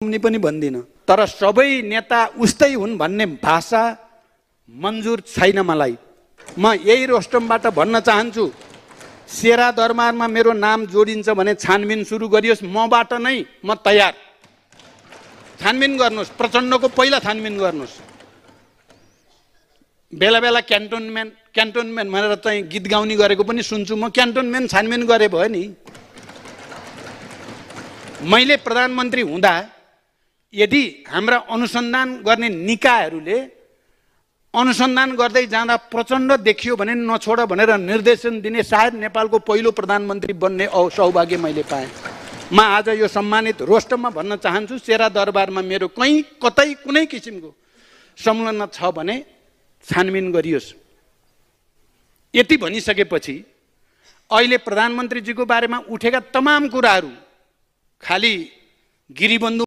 पनि भन्दिन, तर सबै नेता उस्तै हुन् भन्ने भाषा मन्जुर छैन मलाई। म यही रोस्टमबाट भन्न चाहन्छु, शेरा दरबारमा मेरो नाम जोडिन्छ भने छानबिन सुरु गरियोस्, मबाट नै म तयार। छानबिन गर्नुहोस्, प्रचण्डको पहिला छानबिन गर्नुहोस्। बेला बेला क्यान्टोनमेन्ट भनेर चाहिँ गीत गाउने गरेको पनि सुन्छु म। क्यान्टोनमेन्ट छानबिन गरे भयो नि। मैले प्रधानमन्त्री हुँदा यदि हाम्रा अनुसन्धान गर्ने निकायहरूले अनुसन्धान गर्दै जाँदा प्रचण्ड देखियो भने नछोड भनेर निर्देशन दिने सायद नेपालको पहिलो प्रधानमन्त्री बन्ने सौभाग्य मैले पाएँ। म आज यो सम्मानित रोस्टममा भन्न चाहन्छु, शेरा दरबारमा मेरो कहीँ कतै कुनै किसिमको संलग्न छ भने छानबिन गरियोस्। यति भनिसकेपछि अहिले प्रधानमन्त्रीजीको बारेमा उठेका तमाम कुराहरू खाली गिरिबन्धु